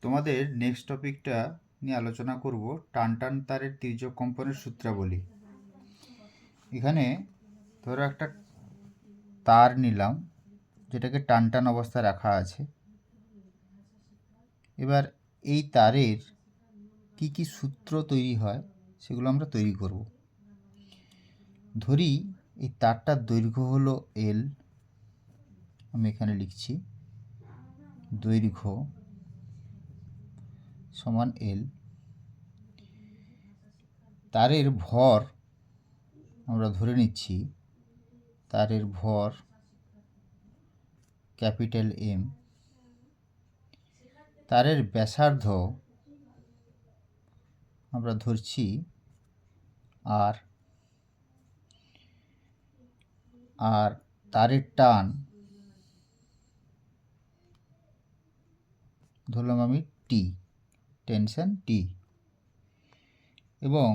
তোমাদের নেক্সট টপিকটা নিয়ে আলোচনা করব টান টান তারের তির্যক কম্পনের সূত্রাবলী। এখানে ধরো একটা তার নিলাম যেটাকে টান টান অবস্থায় রাখা আছে। এবার এই তারের কি কি সূত্র তৈরি হয় সেগুলো আমরা তৈরি করব। ধরি এই তারটার দৈর্ঘ্য হলো এল, আমি এখানে লিখছি দৈর্ঘ্য সমান এল। তারের ভর আমরা ধরে নিচ্ছি তারের ভর ক্যাপিটাল এম। তারের ব্যাসার্ধ আমরা ধরছি আর, আর তারের টান ধরলাম আমি টি, টেনশন টি, এবং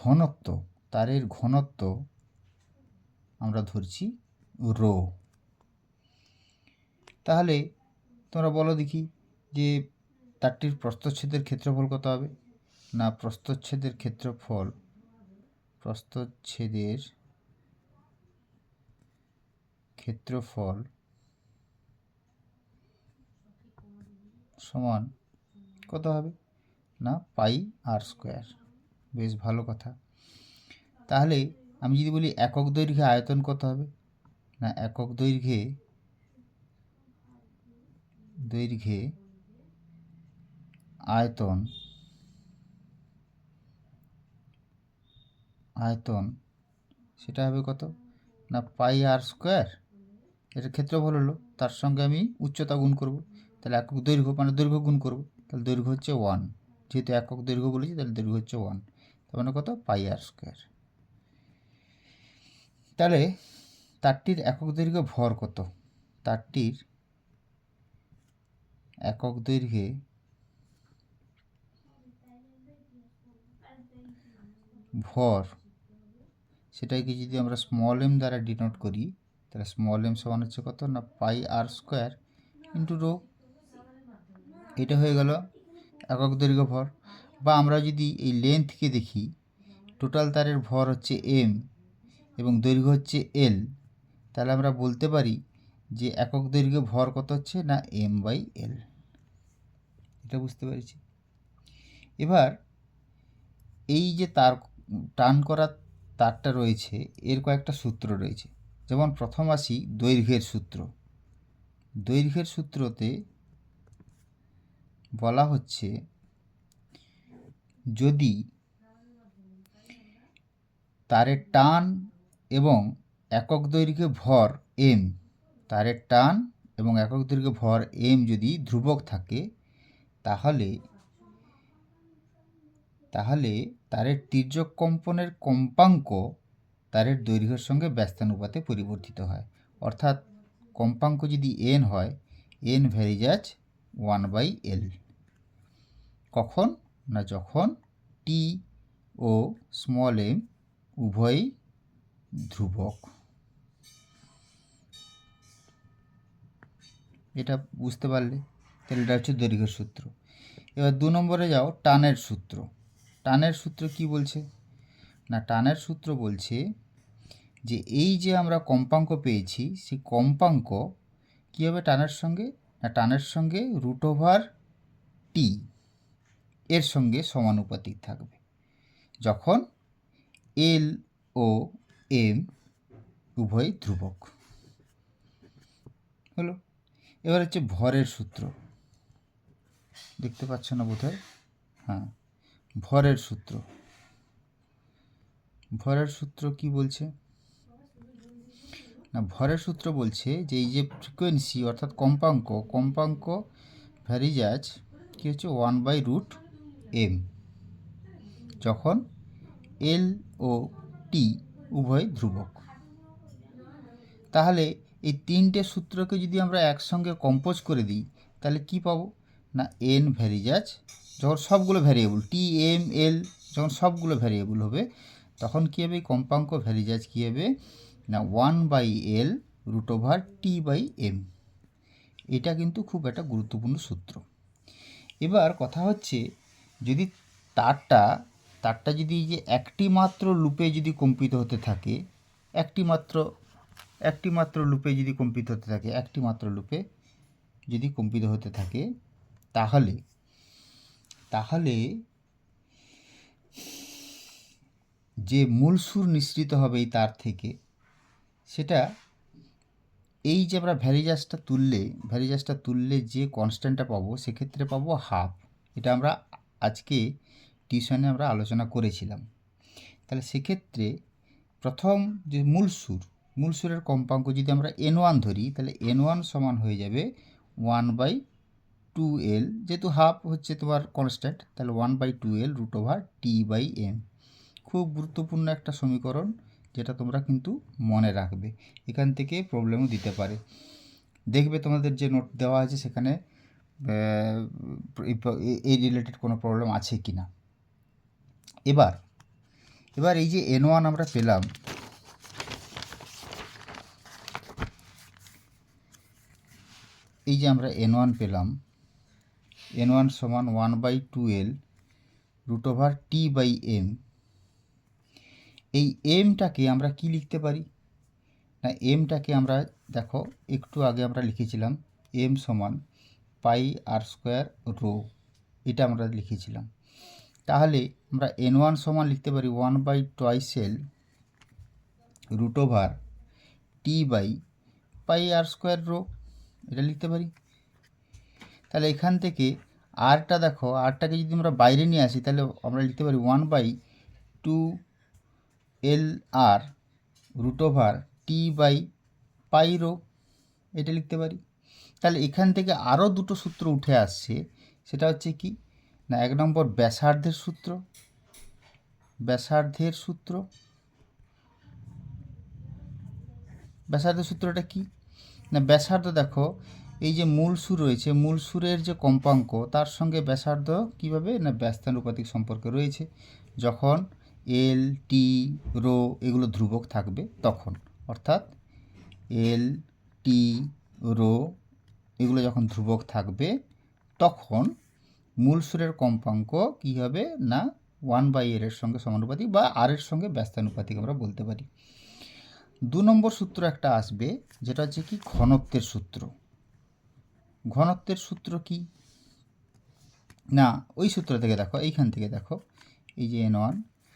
ঘনত্ব, তারের ঘনত্ব আমরা ধরছি রো। তাহলে তোমরা বলো দেখি যে তারটির প্রস্থচ্ছেদের ক্ষেত্রফল কত হবে? না, প্রস্থচ্ছেদের ক্ষেত্রফল সমান কত হবে? না, পাই আর স্কোয়ার। বেশ ভালো কথা। তাহলে আমি যদি বলি একক দৈর্ঘ্যে আয়তন কত হবে? না, একক দৈর্ঘ্যে আয়তন সেটা হবে কত? না, পাই আর স্কোয়ার। এটার ক্ষেত্রফল হলো, তার সঙ্গে আমি উচ্চতা গুণ করব, তাহলে একক দৈর্ঘ্য মানে দৈর্ঘ্য গুণ করব, তাহলে দৈর্ঘ্য হচ্ছে 1। যেহেতু একক দৈর্ঘ্য বলেছি তাহলে দৈর্ঘ্য হচ্ছে 1, তার মানে কত? পাই আর স্কোয়ার। তাহলে তারটির একক দৈর্ঘ্যে ভর কত? তারটির একক দৈর্ঘ্যে ভর সেটাকে যদি আমরা স্মল এম দ্বারা ডিনোট করি, তাহলে স্মল এম সমান হচ্ছে কত? না, পাই আর স্কোয়ার ইন্টু রো। এটা হয়ে গেল একক দৈর্ঘ্য ভর। বা আমরা যদি এই লেন্থকে দেখি, টোটাল তারের ভর হচ্ছে এম এবং দৈর্ঘ্য হচ্ছে এল, তাহলে আমরা বলতে পারি যে একক দৈর্ঘ্য ভর কত হচ্ছে? না, এম বাই এল। এটা বুঝতে পেরেছি। এবার এই যে তার টান করা তারটা রয়েছে, এর কয়েকটা সূত্র রয়েছে। যেমন প্রথম আসি দৈর্ঘ্যের সূত্র। দৈর্ঘ্যের সূত্রতে বলা হচ্ছে যদি তারের টান এবং একক দৈর্ঘ্যে ভর এম, তারের টান এবং একক দৈর্ঘ্যে ভর এম যদি ধ্রুবক থাকে, তাহলে তারের তির্যক কম্পনের কম্পাঙ্ক তারের দৈর্ঘ্যের সঙ্গে ব্যস্তানুপাতে পরিবর্তিত হয়। অর্থাৎ কম্পাঙ্ক যদি এন হয়, এন ভ্যারিজাজ 1/L। কখন? না, যখন টি ও স্মল এম উভয়ই ধ্রুবক। এটা বুঝতে পারলে? তাহলে এটা হচ্ছে দৈর্ঘ্যের সূত্র। এবার 2 নম্বরে যাও, টানের সূত্র। টানের সূত্র কি বলছে? না, টানের সূত্র বলছে যে এই যে আমরা কম্পাঙ্ক পেয়েছি, সেই কম্পাঙ্ক কী হবে টানের সঙ্গে? না, টানের সঙ্গে √T এর সঙ্গে সমানুপাতিক থাকবে যখন এল ও এম উভয় ধ্রুবক। হলো। এবার হচ্ছে ভরের সূত্র। দেখতে পাচ্ছ না বোধহয়? হ্যাঁ, ভরের সূত্র। ভরের সূত্র কি বলছে? না, ভরের সূত্র বলছে যে এই যে ফ্রিকোয়েন্সি অর্থাৎ কম্পাঙ্ক ভ্যারিজাজ কী হচ্ছে 1/√m যখন এল ও টি উভয় ধ্রুবক। তাহলে এই তিনটে সূত্রকে যদি আমরা একসঙ্গে কম্পোজ করে দিই, তাহলে কি পাবো? না, এন ভ্যারিজাজ যখন সবগুলো ভ্যারিয়েবল টি এম এল যখন সবগুলো ভ্যারিয়েবল হবে, তখন কী হবে? কম্পাঙ্ক ভ্যারিজাজ কী হবে? না, 1/L √T/m। এটা কিন্তু খুব একটা গুরুত্বপূর্ণ সূত্র। এবার কথা হচ্ছে, যদি তারটা যদি যে একটি মাত্র লুপে যদি কম্পিত হতে থাকে, একটি মাত্র লুপে যদি কম্পিত হতে থাকে, একটি মাত্র লুপে যদি কম্পিত হতে থাকে, তাহলে যে মূল সুর নিঃসৃত হবে এই তার থেকে, সেটা এই যে আমরা ভ্যারিজাসটা তুললে যে কনস্ট্যান্টটা পাবো, সেক্ষেত্রে পাবো হাফ। এটা আমরা আজকে টিউশনে আমরা আলোচনা করেছিলাম। তাহলে সেক্ষেত্রে প্রথম যে মূল সুরের কম্পাঙ্ক যদি আমরা n1 ধরি, তাহলে n1 সমান হয়ে যাবে 1/2l, যেহেতু হাফ হচ্ছে তোমার কনস্ট্যান্ট, তাহলে 1/2l √T/m। খুব গুরুত্বপূর্ণ একটা সমীকরণ, যেটা তোমরা কিন্তু মনে রাখবে। এখান থেকে প্রবলেমও দিতে পারে। দেখবে তোমাদের যে নোট দেওয়া আছে সেখানে এই রিলেটেড কোনো প্রবলেম আছে কি না। এবার এই যে n1 আমরা পেলাম, n1 সমান 1/2l √T/m। এই এমটাকে আমরা কি লিখতে পারি না, এমটাকে আমরা দেখো একটু আগে আমরা লিখেছিলাম এম সমান πr²ρ, এটা আমরা লিখেছিলাম। তাহলে আমরা n1 সমান লিখতে পারি 1/2l √T/πr²ρ, এটা লিখতে পারি। তাহলে এখান থেকে আরটা দেখো, আরটাকে যদি আমরা বাইরে নিয়ে আসি, তাহলে আমরা লিখতে পারি 1/2lr √T/πρ, এটা লিখতে পারি। তাহলে এখান থেকে আরও দুটো সূত্র উঠে আসছে, সেটা হচ্ছে কি না, 1 নম্বর ব্যাসার্ধের সূত্রটা কি না, ব্যাসার্ধ দেখো এই যে মূল সুর রয়েছে, মূল সুরের যে কম্পাঙ্ক তার সঙ্গে ব্যাসার্ধ কীভাবে না ব্যস্তানুপাতিক সম্পর্কে রয়েছে। যখন এল, টি, রো এগুলো ধ্রুবক থাকবে তখন, অর্থাৎ এল, টি, রো এগুলো যখন ধ্রুবক থাকবে, তখন মূল সুরের কম্পাঙ্ক কী হবে না 1/l এর সঙ্গে সমানুপাতিক বা আর এর সঙ্গে ব্যস্তানুপাতিক আমরা বলতে পারি। 2 নম্বর সূত্র একটা আসবে, যেটা হচ্ছে কি ঘনত্বের সূত্র। ঘনত্বের সূত্র কি না, ওই সূত্র থেকে দেখো, এইখান থেকে দেখো, এই যে n1